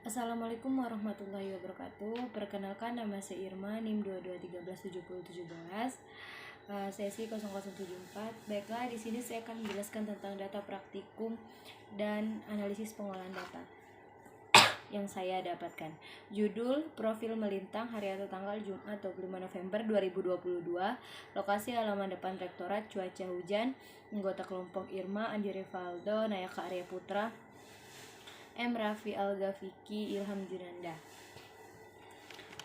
Assalamualaikum warahmatullahi wabarakatuh. Perkenalkan, nama saya Irma, NIM 22137017, sesi 0074. Baiklah, di sini saya akan menjelaskan tentang data praktikum dan analisis pengolahan data yang saya dapatkan. Judul: Profil melintang, hari atau tanggal Jumat 25 November 2022. Lokasi halaman depan Rektorat, cuaca hujan. Anggota kelompok Irma, Andi Rivaldo, Nayaka Arya Putra, M. Raffi Al-Ghafiqi, Ilham Junanda.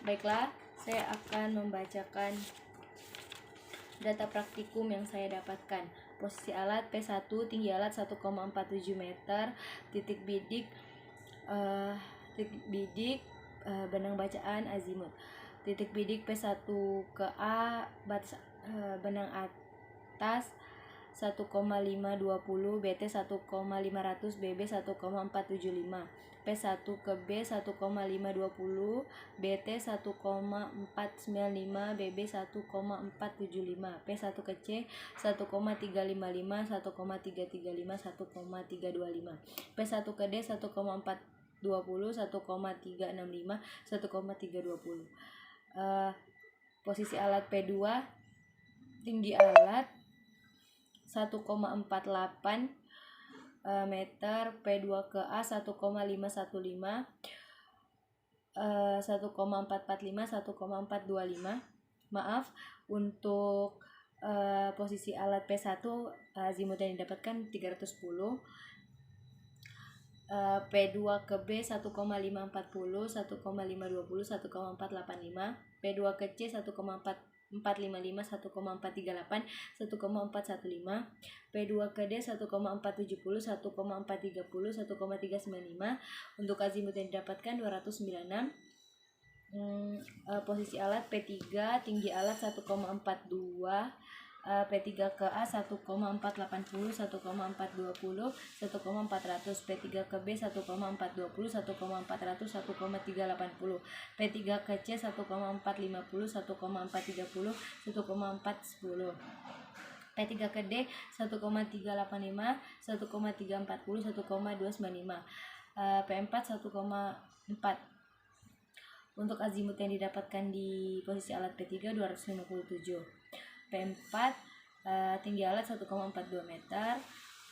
Baiklah, saya akan membacakan data praktikum yang saya dapatkan. Posisi alat P1, tinggi alat 1,47 meter, titik bidik benang bacaan azimut. Titik bidik P1 ke A, batas benang atas 1,520, BT 1,500, BB 1,475, P1 ke B 1,520, BT 1,495, BB 1,475, P1 ke C 1,355, 1,335, 1,325, P1 ke D 1,420, 1,365, 1,320. Posisi alat P2, tinggi alat 1,48 meter, P2 ke A 1,515, 1,445, 1,425. Maaf, untuk posisi alat P1 azimut yang didapatkan 310, P2 ke B 1,540, 1,520, 1,485, P2 ke C 1,455, 1,438, 1,415, P2 ke D 1,470, 1,430, 1,395. Untuk azimut yang didapatkan 296. Posisi alat P3, tinggi alat 1,42, P3 ke A 1,480, 1,420, 1,400, P3 ke B 1,420, 1,400, 1,380, P3 ke C 1,450, 1,430, 1,410, P3 ke D 1,385, 1,340, 1,295, P4 1,4. Untuk azimut yang didapatkan di posisi alat P3 257. P4, tinggi alat 1,42 meter,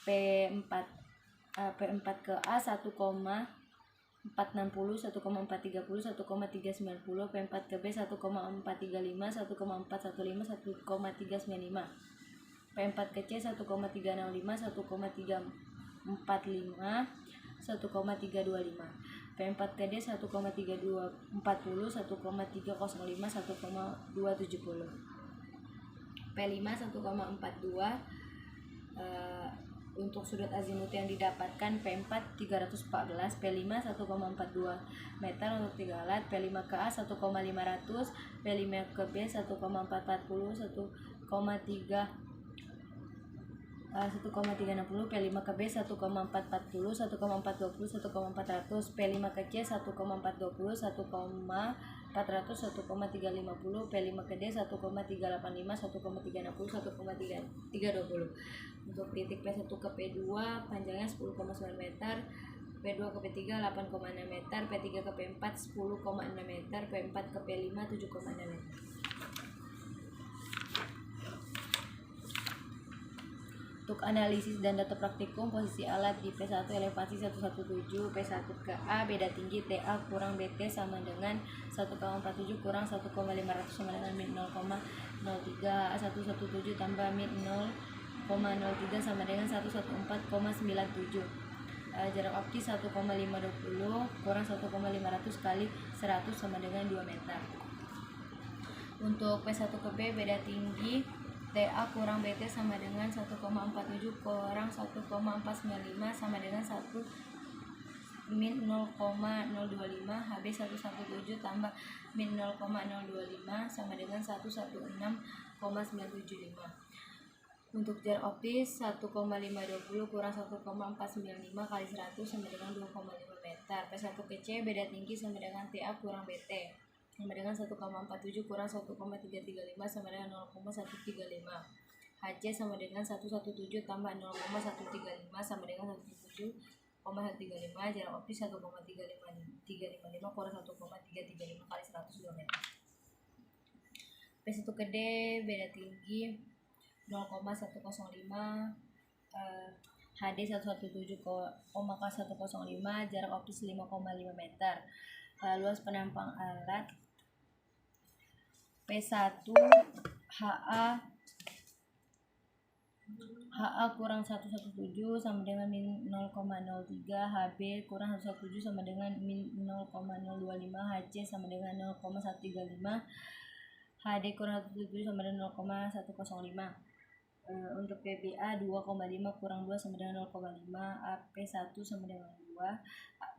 P4 ke A 1,460, 1,430, 1,390, P4 ke B 1,435, 1,415, 1,395, P4 ke C 1,305, 1,345, 1,325, P4 ke D 1,3240, 1,305, 1,270, P5 1,42. Untuk sudut azimut yang didapatkan P4 314, P5 1,42 meter untuk 3 alat, P5 ke A 1,500, P5 ke B 1,440, 1,360, P5 ke B 1,440, 1,420, 1,400, P5 ke C 1,420, 1,400, 1,350, P5 ke D 1,385, 1,360, 1,320. Untuk titik P1 ke P2 panjangnya 10,9 meter, P2 ke P3 8,6 meter, P3 ke P4 10,6 meter, P4 ke P5 7,6 meter. Untuk analisis dan data praktikum, posisi alat di P1 elevasi 117, P1 ke A, beda tinggi TA kurang BT sama dengan 1,47 kurang 1,500 sama dengan min 0,03, 117 tambah min 0,03 sama dengan 114,97. Jarak optis 1,520 kurang 1,500 kali 100 sama dengan 2 meter. Untuk P1 ke B, beda tinggi TA kurang BT sama dengan 1,47 kurang 1,495 sama dengan 1 min 0,025, HB 117 tambah min 0,025 sama dengan 116,975. Untuk jarak optis 1,520 kurang 1,495 kali 100 sama dengan 2,5 meter. P1 ke C, beda tinggi sama dengan TA kurang BT sama dengan 1,47 kurang 1,335 sama dengan 0,135. HC sama dengan 117 tambah 0,135 sama dengan 117 jarak optis 1,355 kurang 1,335 kali 100 km. P1 ke D beda tinggi 0,105, HD 117,105, jarak optis 5,5 meter. Luas penampang alat P1 HA kurang 117 sama dengan min 0,03, HB kurang 117 sama dengan min 0,025, HC sama dengan 0,135, HD kurang 117 sama dengan 0,105. Untuk PBA 2,5 kurang 2 sama dengan 0,5, AP1 sama dengan 2,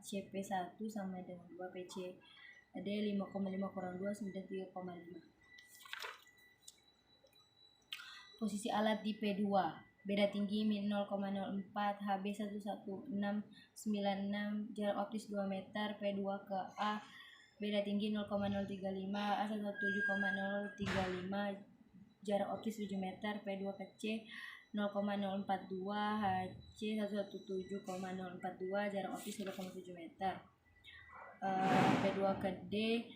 CP1 sama dengan 2, PC D 5,5 kurang 2 sama dengan 3,5. Posisi alat di P2 beda tinggi min 0,04, HB 11696, jarak optis 2 meter. P2 ke A beda tinggi 0,035, A 117,035, jarak optis 7 meter. P2 ke C 0,042, HC 117,042, jarak optis 0,7 meter. P2 ke D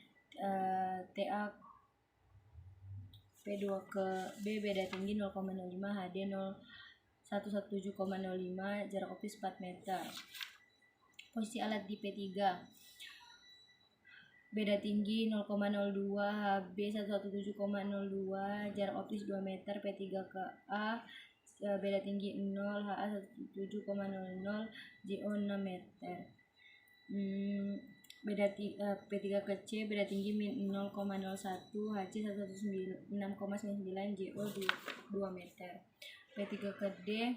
TA P2 ke B beda tinggi 0,05, HD 117,05, jarak optis 4 meter. Posisi alat di P3 beda tinggi 0,02, HB 117,02, jarak optis 2 meter. P3 ke A beda tinggi 0, HA 117,00, JO 6 meter. P3 ke C beda tinggi min 0,01, HC 116,99, JO 2 meter. P3 ke D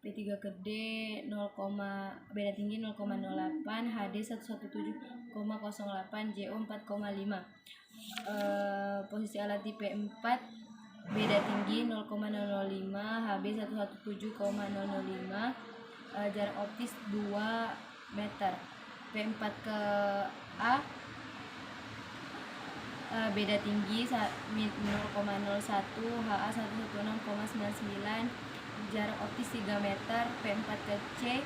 beda tinggi 0,08, HD 117,08, JO 4,5. Posisi alat di P4 beda tinggi 0,005, HB 117,005, jarak optis 2 meter. P4 ke A beda tinggi 0,01, HA 116,99, jarak optis 3 meter. P4 ke C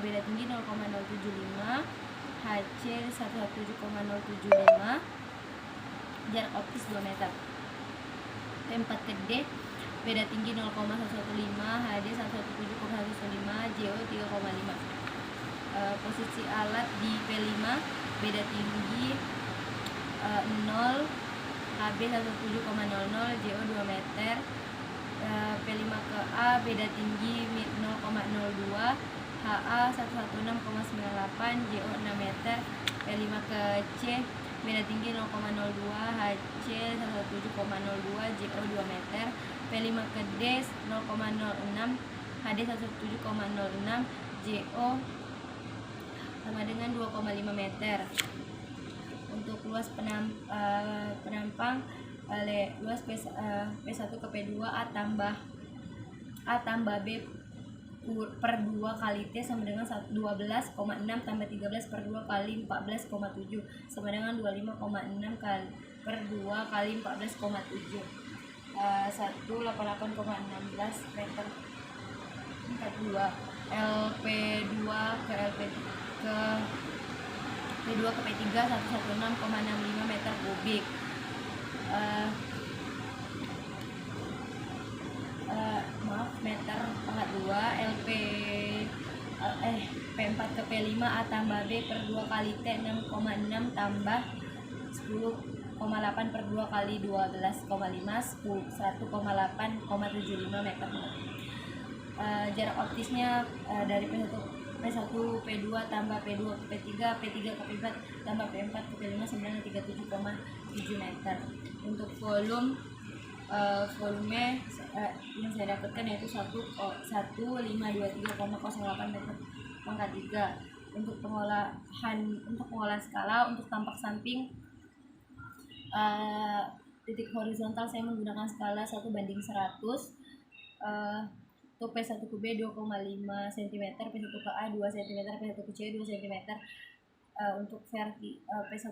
beda tinggi 0,075, HC 117,075, jarak optis 2 meter. P4 ke D beda tinggi 0,115, HD 117,115, JO 3,5. Posisi alat di P5 beda tinggi 0, HB 117,00, JO 2 meter. P5 ke A beda tinggi 0,02, HA 116,98, JO 6 meter. P5 ke C beda tinggi 0,02, HC 117,02, JO 2 meter. P5 ke D 0,06, HD 117,06, JO sama dengan 2,5 meter. Untuk luas penampang luas P1 ke P2 A tambah B per 2 kali T sama dengan 12,6 tambah 13 per 2 kali 14,7 sama dengan 25,6 kali per 2 kali 14,7, 188,16 meter. 42 LP2 ke P2 ke P3 116,65 meter kubik. Meter pangkat 2 P4 ke P5 A tambah B per 2 kali T 6,6 tambah 10,8 per 2 kali 12,5 1,8,75 meter. Jarak optisnya dari P1 P2 tambah P2 ke P3 P3 ke P4 tambah P4 ke P5 sama dengan 37,7 meter. Untuk volume yang saya dapatkan yaitu 1523,08 meter pangkat 3. Untuk pengolahan skala untuk tampak samping titik horizontal saya menggunakan skala 1:100. Untuk P1 ke B 2,5 cm, P1 ke A 2 cm, P1 ke C 2 cm. Untuk P1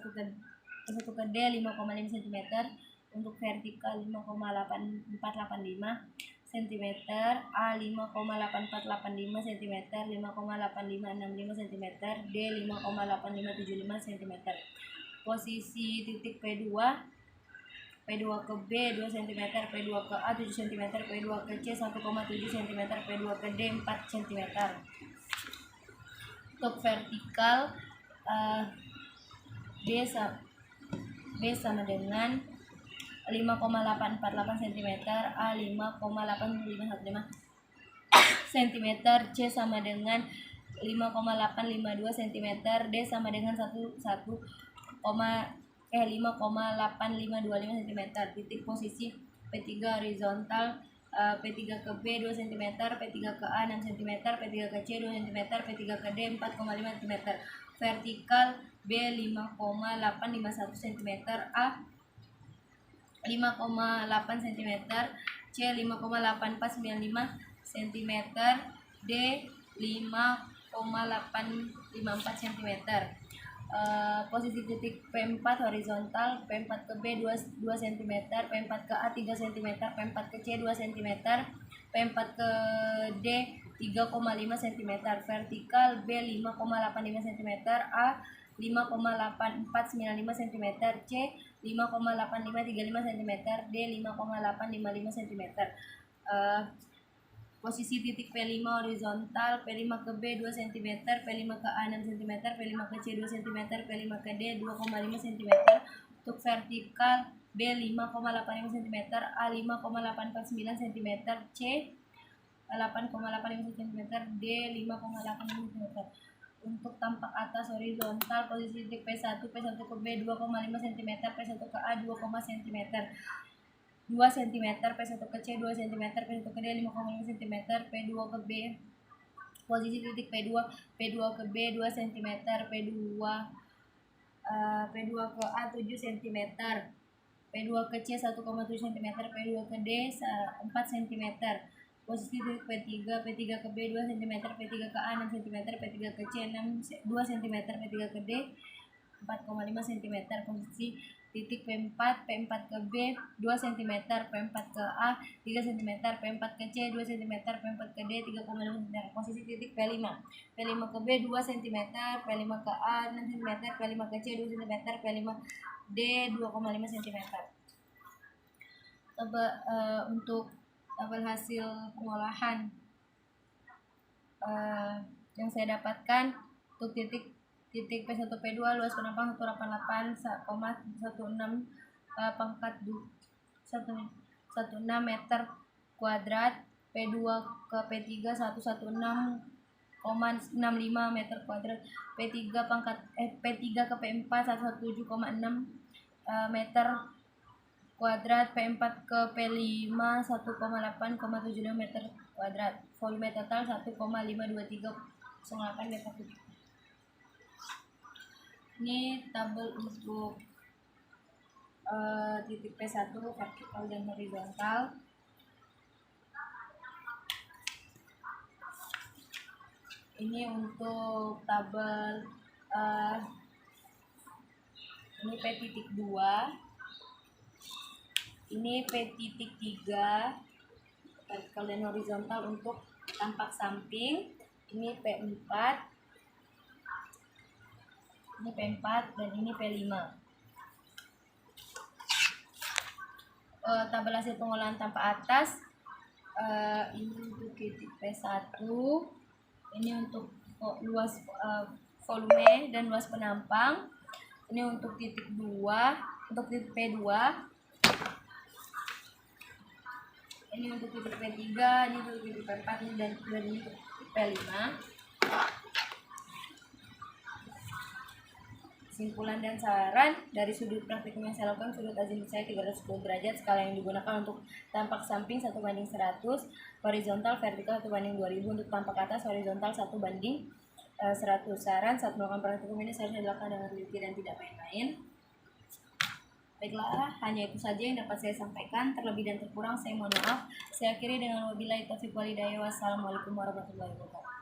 ke D 5,5 cm, untuk vertikal 5,8485, cm, A 5,8485 cm, 5,8565 cm, D 5,8575 cm. Posisi titik P2 ke B 2 cm, P2 ke A 7 cm, P2 ke C 1,7 cm, P2 ke D 4 cm. Untuk vertikal B sama dengan 5,848 cm, A 5,8515 cm, C sama dengan 5,852 cm, D sama dengan 5,8525 cm. Titik posisi P3 horizontal, P3 ke B 2 cm, P3 ke A 6 cm, P3 ke C 2 cm, P3 ke D 4,5 cm. Vertikal B 5,851 cm, A 5,8 cm, C 5,8495 cm, D 5,854 cm. Posisi titik P4 horizontal, P4 ke B 2 cm, P4 ke A 3 cm, P4 ke C 2 cm, P4 ke D 3,5 cm. Vertikal B 5,85 cm, A 5,8495 cm, C 5,8535 cm, D 5,855 cm. Posisi titik P5 horizontal, P5 ke B 2 cm, P5 ke A 6 cm, P5 ke C 2 cm, P5 ke D 2,5 cm. Untuk vertikal B 5,85 cm, A 5,849 cm, C 8,85 cm, D 5,85 cm. Untuk tampak atas horizontal, posisi titik P1 ke B 2,5 cm, P1 ke A 2, cm, 2 cm, P1 ke C 2 cm, P1 ke D 5,5 cm, P2 ke B, posisi titik P2 ke B 2 cm, P2 ke A 7 cm, P2 ke C 1,7 cm, P2 ke D 4 cm. Posisi titik P3 ke B 2 cm, P3 ke A 6 cm, P3 ke C 2 cm, P3 ke D 4,5 cm. Posisi titik P4 ke B 2 cm, P4 ke A 3 cm, P4 ke C 2 cm, P4 ke D 3,5 cm. Posisi titik P5 ke B 2 cm, P5 ke A 6 cm, P5 ke C 2 cm, P5 D 2,5 cm. Untuk tabel hasil pengolahan yang saya dapatkan untuk titik P1 P2 luas penampang 188,16 pangkat 16 meter kuadrat, P2 ke P3 116,65 meter kuadrat, P3 ke P4 117,6 meter kuadrat, P4 ke P5 1,8,76 meter kuadrat. Volume total 1,52308 meter kubik. Ini tabel untuk titik P1 vertikal dan horizontal. Ini untuk tabel ini P2, ini P3 vertikal dan horizontal untuk tampak samping. Ini P4, ini P4 dan ini P5. Tabel hasil pengolahan tampak atas. Ini untuk titik P1, ini untuk luas volume dan luas penampang. Ini untuk titik 2, untuk titik P2. Ini untuk titik P3, ini untuk titik P4, dan ini untuk titik P5. Kesimpulan dan saran dari sudut praktikum yang saya lakukan, sudut azimut saya 310 derajat, skala yang digunakan untuk tampak samping 1:100, horizontal vertikal 1:2000, untuk tampak atas horizontal 1:100. Saran saat melakukan praktikum ini seharusnya dilakukan dengan teliti dan tidak main-main. Baiklah, hanya itu saja yang dapat saya sampaikan. Terlebih dan terkurang saya mohon maaf. Saya akhiri dengan wabillahi taufiq wal hidayah. Wassalamualaikum warahmatullahi wabarakatuh.